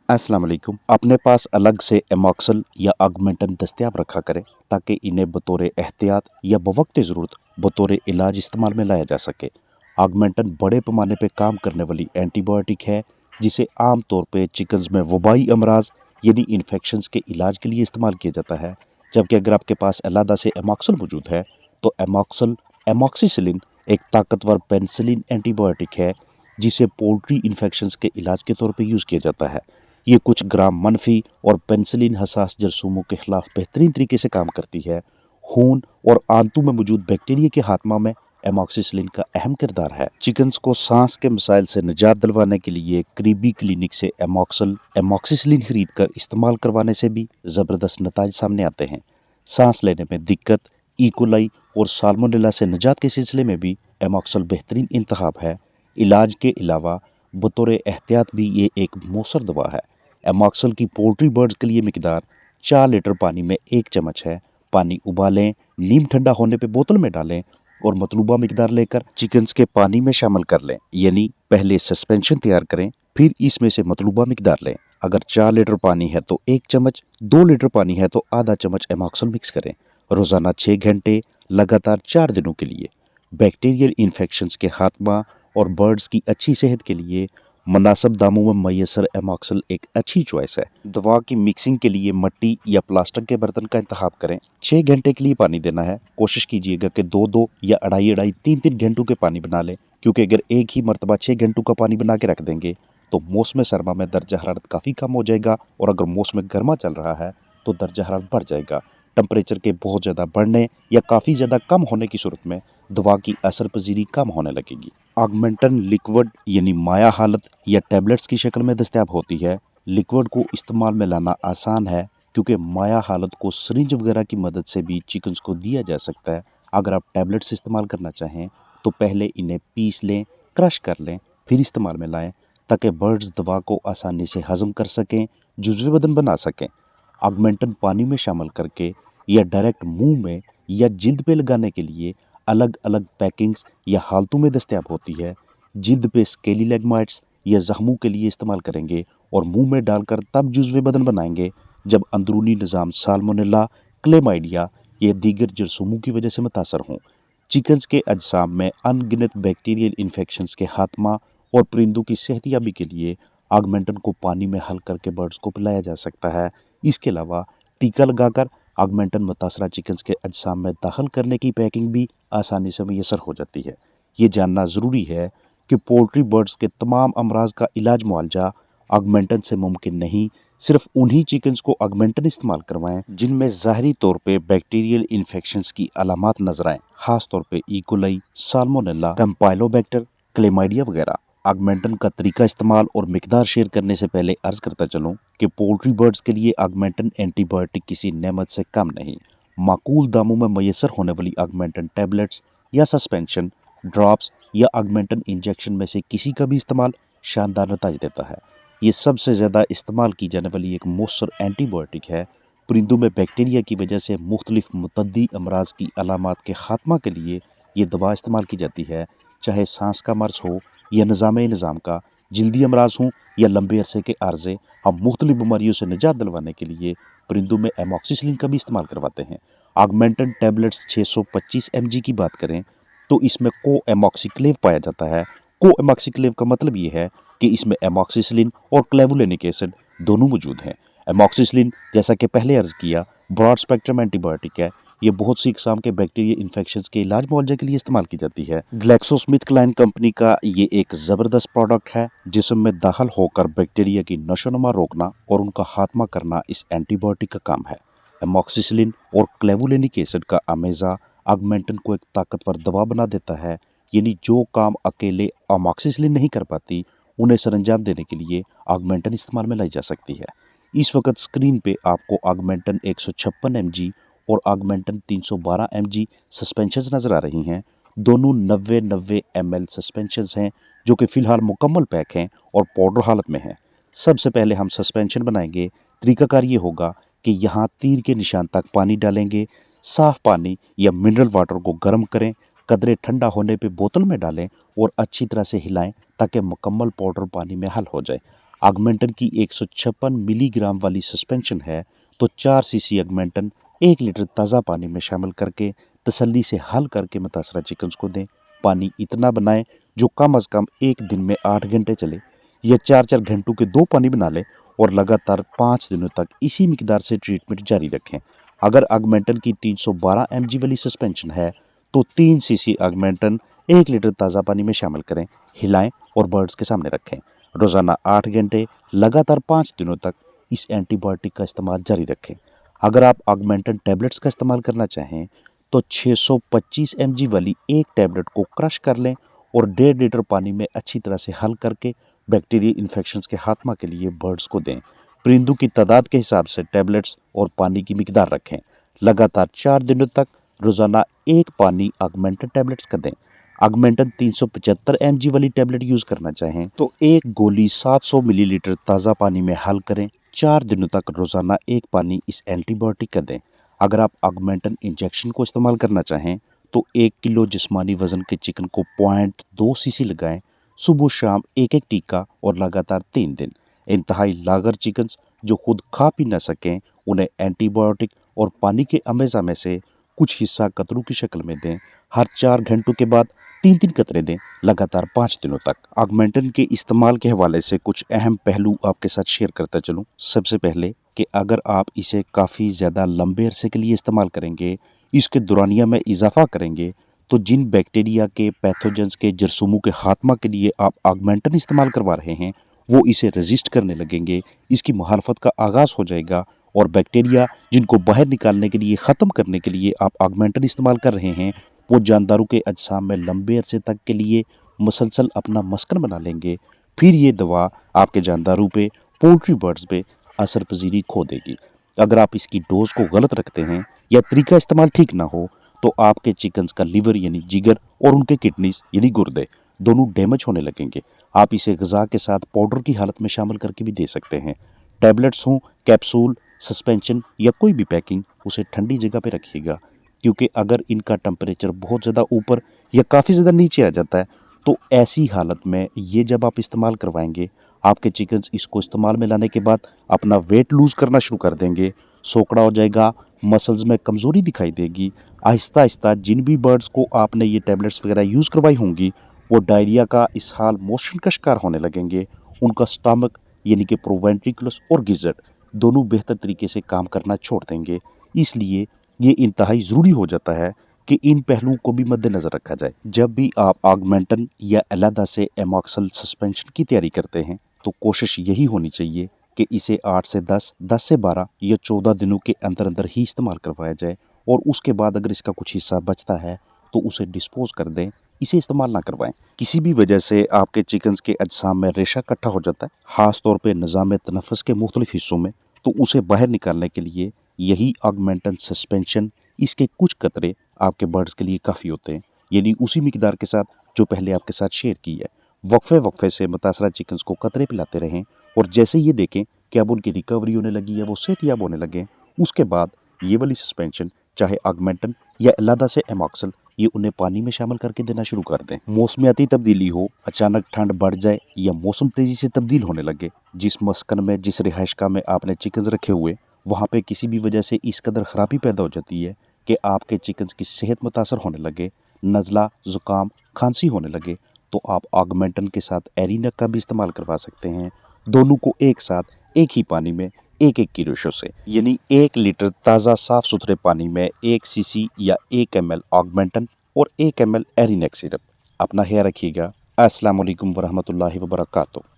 अस्सलाम वालेकुम। अपने पास अलग से एमॉक्सल या ऑगमेंटन दस्तयाब रखा करें ताकि इन्हें बतौर एहतियात या बवक्त ज़रूरत बतौर इलाज इस्तेमाल में लाया जा सके। ऑगमेंटन बड़े पैमाने पे काम करने वाली एंटीबायोटिक है जिसे आम तौर पे चिकन्स में वबाई अमराज यानी इन्फेक्शंस के इलाज के लिए इस्तेमाल किया जाता है। जबकि अगर आपके पास अलहदा से एमॉक्सल मौजूद है तो एमॉक्सल एमॉक्सिसिलिन एक ताकतवर पेनिसिलिन एंटीबायोटिक है जिसे पोल्ट्री इन्फेक्शंस के इलाज के तौर पे यूज़ किया जाता है। ये कुछ ग्राम मनफी और पेनिसिलिन हसास जरासीमों के खिलाफ बेहतरीन तरीके से काम करती है। खून और आंतों में मौजूद बैक्टीरिया के खात्मा में एमॉक्सिसिलिन का अहम किरदार है। चिकन्स को सांस के मसाइल से निजात दिलवाने के लिए करीबी क्लिनिक से एमॉक्सिसिलिन खरीद कर इस्तेमाल करवाने से भी ज़बरदस्त नताज सामने आते हैं। सांस लेने में दिक्कत, इकोलाई और साल्मोनेला से निजात के सिलसिले में भी एमॉक्सल बेहतरीन इंतखाब है। इलाज के अलावा बतौर एहतियात भी ये एक मौसर दवा है। एमॉक्सल की पोल्ट्री बर्ड्स के लिए मिकदार 4 लीटर पानी में 1 चम्मच है। पानी उबालें, नीम ठंडा होने पे बोतल में डालें और मतलूबा मिकदार लेकर चिकन्स के पानी में शामिल कर लें। यानी पहले सस्पेंशन तैयार करें, फिर इसमें से मतलूबा मिकदार लें। अगर 4 लीटर पानी है तो 1 चम्मच, 2 लीटर पानी है तो आधा चम्मच एमॉक्सल मिक्स करें। रोज़ाना 6 घंटे लगातार 4 दिनों के लिए। बैक्टीरियल इन्फेक्शंस के खात्मा और बर्ड्स की अच्छी सेहत के लिए मुनासिब दामों में मैसर एमॉक्सल एक अच्छी चॉइस है। दवा की मिक्सिंग के लिए मिट्टी या प्लास्टिक के बर्तन का इंतखाब करें। 6 घंटे के लिए पानी देना है। कोशिश कीजिएगा कि 2-2 या अढ़ाई-अढ़ाई 3-3 घंटों के पानी बना लें, क्योंकि अगर एक ही मरतबा 6 घंटों का पानी बना के रख देंगे तो मौसम सरमा में दर्जा हरारत काफ़ी कम हो जाएगा और अगर मौसम गर्मा चल रहा है तो दर्जा हरारत बढ़ जाएगा। टेम्परेचर के बहुत ज़्यादा बढ़ने या काफ़ी ज़्यादा कम होने की सूरत में दवा की असर पजीरी कम होने लगेगी। ऑगमेंटन लिक्विड यानी माया हालत या टैबलेट्स की शक्ल में दस्तयाब होती है। लिक्विड को इस्तेमाल में लाना आसान है क्योंकि माया हालत को सरिंज वगैरह की मदद से भी चिकन्स को दिया जा सकता है। अगर आप टैबलेट्स इस्तेमाल करना चाहें तो पहले इन्हें पीस लें, क्रश कर लें, फिर इस्तेमाल में लाएं ताकि बर्ड्स दवा को आसानी से हजम कर सकें, जुज़्व बदन बना सकें। ऑगमेंटन पानी में शामिल करके या डायरेक्ट मुंह में या जिल्द पे लगाने के लिए अलग अलग पैकिंग्स या हालतों में दस्तयाब होती है। जिल्द पे स्केली लेगमाइट्स या जख्मों के लिए इस्तेमाल करेंगे और मुंह में डालकर तब जुज़्व बदन बनाएंगे जब अंदरूनी निज़ाम साल्मोनेला, क्लेमाइडिया या दीगर जरासीमों की वजह से मुतासर हों। चिकन्स के अजसाम में अनगिनत बैक्टीरियल इन्फेक्शंस के खात्मा और परिंदों की सेहतियाबी के लिए ऑगमेंटन को पानी में हल करके बर्ड्स को पिलाया जा सकता है। इसके अलावा टीका लगाकर ऑगमेंटन मुतासरा चिकन्स के अजसाम में दाखिल करने की पैकिंग भी आसानी से मैसर हो जाती है। ये जानना ज़रूरी है कि पोल्ट्री बर्ड्स के तमाम अमराज का इलाज मुआलजा ऑगमेंटन से मुमकिन नहीं। सिर्फ उन्हीं चिकन्स को ऑगमेंटन इस्तेमाल करवाएं जिनमें ज़ाहरी तौर पे बैक्टीरियल इन्फेक्शंस की अलामात नजर आएँ, खास तौर पे इकोलाई, साल्मोनेला, कैम्पाइलोबैक्टर, क्लेमाइडिया वगैरह। ऑगमेंटन का तरीका इस्तेमाल और मिकदार शेयर करने से पहले अर्ज करता चलूँ कि पोल्ट्री बर्ड्स के लिए ऑगमेंटन एंटीबायोटिक किसी नेमत से कम नहीं। माकूल दामों में मैसर होने वाली ऑगमेंटन टैबलेट्स या सस्पेंशन, ड्रॉप्स या ऑगमेंटन इंजेक्शन में से किसी का भी इस्तेमाल शानदार नताज देता है। ये सबसे ज़्यादा इस्तेमाल की जाने वाली एक मौसर एंटीबायोटिक है। परिंदों में बैक्टीरिया की वजह से मुख्तलिफ मुतद्दी अमराज की अलामात के खात्मा के लिए ये दवा इस्तेमाल की जाती है, चाहे सांस का मर्ज हो या निज़ाम का, जल्दी अमराज हों या लंबे अरसे के आर्जे। हम मुख्तलिफ बीमारियों से निजात दिलवाने के लिए परिंदों में एमॉक्सिसिलिन का भी इस्तेमाल करवाते हैं। ऑगमेंटन टैबलेट्स 625 mg की बात करें तो इसमें को एमॉक्सिक्लेव पाया जाता है। को एमॉक्सिक्लेव का मतलब ये है कि इसमें एमॉक्सिसिलिन और क्लेवुलेनिक एसिड दोनों मौजूद हैं। एमॉक्सिसिलिन, जैसा कि पहले अर्ज किया, ब्रॉड स्पेक्ट्रम एंटीबायोटिक है। ये बहुत सी इकसाम के बैक्टीरिया इन्फेक्शंस के इलाज मुआवजे के लिए इस्तेमाल की जाती है। ग्लैक्सोस्मिथक्लाइन कंपनी का ये एक ज़बरदस्त प्रोडक्ट है जिसमें दाखिल होकर बैक्टीरिया की नशोनुमा रोकना और उनका खात्मा करना इस एंटीबायोटिक का काम है। एमॉक्सिसिलिन और क्लेवुलेनिक एसिड का अमेज़ा ऑगमेंटन को एक ताकतवर दवा बना देता है। यानी जो काम अकेले एमॉक्सिसिलिन नहीं कर पाती, उन्हें सरंजाम देने के लिए ऑगमेंटन इस्तेमाल में लाई जा सकती है। इस वक्त स्क्रीन पे आपको ऑगमेंटन 156 mg और ऑगमेंटन 312 mg सस्पेंशंस नज़र आ रही हैं। दोनों 90-90 ml सस्पेंशंस हैं जो कि फ़िलहाल मुकम्मल पैक हैं और पाउडर हालत में हैं। सबसे पहले हम सस्पेंशन बनाएंगे। तरीकाकार ये होगा कि यहाँ तीर के निशान तक पानी डालेंगे। साफ़ पानी या मिनरल वाटर को गर्म करें, कदरे ठंडा होने पे बोतल में डालें और अच्छी तरह से हिलाएं ताकि मुकम्मल पाउडर पानी में हल हो जाए। आगमेंटन की 156 मिलीग्राम वाली सस्पेंशन है तो 4 सीसी आगमेंटन 1 लीटर ताज़ा पानी में शामिल करके तसल्ली से हल करके मुतासरा चिकन्स को दें। पानी इतना बनाएं जो कम अज़ कम एक दिन में 8 घंटे चले या 4-4 घंटों के 2 पानी बना लें और लगातार 5 दिनों तक इसी मिकदार से ट्रीटमेंट जारी रखें। अगर आगमेंटन की 312 mg वाली सस्पेंशन है तो 3 सीसी आगमेंटन 1 लीटर ताज़ा पानी में शामिल करें, हिलाएं और बर्ड्स के सामने रखें। रोज़ाना 8 घंटे लगातार 5 दिनों तक इस एंटीबायोटिक का इस्तेमाल जारी रखें। अगर आप आगमेंटन टैबलेट्स का इस्तेमाल करना चाहें तो 625 mg वाली एक टैबलेट को क्रश कर लें और 1.5 लीटर पानी में अच्छी तरह से हल करके बैक्टीरियल इन्फेक्शंस के खात्मा के लिए बर्ड्स को दें। परिंदों की तादाद के हिसाब से टैबलेट्स और पानी की मिकदार रखें। लगातार 4 दिनों तक रोज़ाना 1 पानी आगमेंटन टैबलेट्स का दें। आगमेंटन 375 mg वाली टैबलेट यूज़ करना चाहें तो एक गोली 700 मिलीलीटर ताज़ा पानी में हल करें। 4 दिनों तक रोज़ाना 1 पानी इस एंटीबायोटिक का दें। अगर आप आगमेंटन इंजेक्शन को इस्तेमाल करना चाहें तो 1 किलो जिस्मानी वज़न के चिकन को 0.2 सीसी लगाएं। सुबह शाम एक एक टीका और लगातार 3 दिन। इंतहाई लागर चिकन्स जो खुद खा पी न सकें उन्हें एंटीबायोटिक और पानी के अमेज़ा में से कुछ हिस्सा कतरों की शक्ल में दें। हर 4 घंटों के बाद 3-3 कतरे दें, लगातार 5 दिनों तक। आगमेंटन के इस्तेमाल के हवाले से कुछ अहम पहलू आपके साथ शेयर करता चलूँ। सबसे पहले कि अगर आप इसे काफ़ी ज़्यादा लंबे अरसे के लिए इस्तेमाल करेंगे, इसके दौरानिया में इजाफा करेंगे तो जिन बैक्टीरिया के पैथोजेंस के जरसूमों के खात्मा के लिए आप आगमेंटन इस्तेमाल करवा रहे हैं वो इसे रेजिस्ट करने लगेंगे, इसकी मुखालफत का आगाज़ हो जाएगा और बैक्टीरिया जिनको बाहर निकालने के लिए ख़त्म करने के लिए आप आगमेंटन इस्तेमाल कर रहे हैं वो जानदारों के अजसाम में लंबे अरसे तक के लिए मसलसल अपना मस्कन बना लेंगे। फिर ये दवा आपके जानदारों पे, पोल्ट्री बर्ड्स पे असर पजीरी खो देगी। अगर आप इसकी डोज को गलत रखते हैं या तरीका इस्तेमाल ठीक ना हो तो आपके चिकन्स का लिवर यानी जिगर और उनके किडनीज यानी गुर्दे दोनों डैमेज होने लगेंगे। आप इसे ग़िज़ा के साथ पाउडर की हालत में शामिल करके भी दे सकते हैं। टैबलेट्स हों, कैप्सूल, सस्पेंशन या कोई भी पैकिंग उसे ठंडी जगह पे रखिएगा क्योंकि अगर इनका टेम्परेचर बहुत ज़्यादा ऊपर या काफ़ी ज़्यादा नीचे आ जाता है तो ऐसी हालत में ये जब आप इस्तेमाल करवाएंगे आपके चिकन्स इसको इस्तेमाल में लाने के बाद अपना वेट लूज़ करना शुरू कर देंगे, सोकड़ा हो जाएगा, मसल्स में कमज़ोरी दिखाई देगी। आहिस्ता आहिस्ता जिन भी बर्ड्स को आपने ये टैबलेट्स वगैरह यूज़ करवाई होंगी वो डायरिया का इसहाल, मोशन का शिकार होने लगेंगे। उनका स्टमक यानी कि प्रोवेंट्रिकुलस और गिज़र्ड दोनों बेहतर तरीके से काम करना छोड़ देंगे। इसलिए ये इंतहाई ज़रूरी हो जाता है कि इन पहलुओं को भी मद्देनज़र रखा जाए। जब भी आप आगमेंटन या अलहदा से एमॉक्सल सस्पेंशन की तैयारी करते हैं तो कोशिश यही होनी चाहिए कि इसे 8 से 10, 10 से 12 या 14 दिनों के अंदर अंदर ही इस्तेमाल करवाया जाए और उसके बाद अगर इसका कुछ हिस्सा बचता है तो उसे डिस्पोज कर दें, इसे इस्तेमाल ना करवाएं। किसी भी वजह से आपके चिकन्स के अजसाम में रेशा इकट्ठा हो जाता है, ख़ास तौर पे निज़ाम तनफ़ुस के मुख्तलिफ हिस्सों में, तो उसे बाहर निकालने के लिए यही आगमेंटन सस्पेंशन, इसके कुछ कतरे आपके बर्ड्स के लिए काफ़ी होते हैं, यानी उसी मिकदार के साथ जो पहले आपके साथ शेयर की है। वक्फे से मुतासरा चिकन्स को कतरे पिलाते रहें और जैसे ये देखें कि अब उनकी रिकवरी होने लगी है, वो सेहतयाब होने लगे, उसके बाद ये वाली सस्पेंशन चाहे आगमेंटन या अलहदा से एमॉक्सल ये उन्हें पानी में शामिल करके देना शुरू कर दें। मौसमियाती तब्दीली हो, अचानक ठंड बढ़ जाए या मौसम तेज़ी से तब्दील होने लगे, जिस मस्कन में, जिस रिहाइशगाह में आपने चिकन्स रखे हुए वहाँ पे किसी भी वजह से इस कदर ख़राबी पैदा हो जाती है कि आपके चिकन्स की सेहत मुतासर होने लगे, नज़ला, ज़ुकाम, खांसी होने लगे, तो आप आगमेंटन के साथ एरिनक का भी इस्तेमाल करवा सकते हैं। दोनों को एक साथ एक ही पानी में 1-1 की रेशो से, यानी 1 लीटर ताज़ा साफ़ सुथरे पानी में 1 सीसी या 1 ml आगमेंटन और 1 ml एरिनक सिरप। अपना ख्याल रखिएगा। अस्सलाम वालेकुम वरहमतुल्लाहि वबरकातुहू।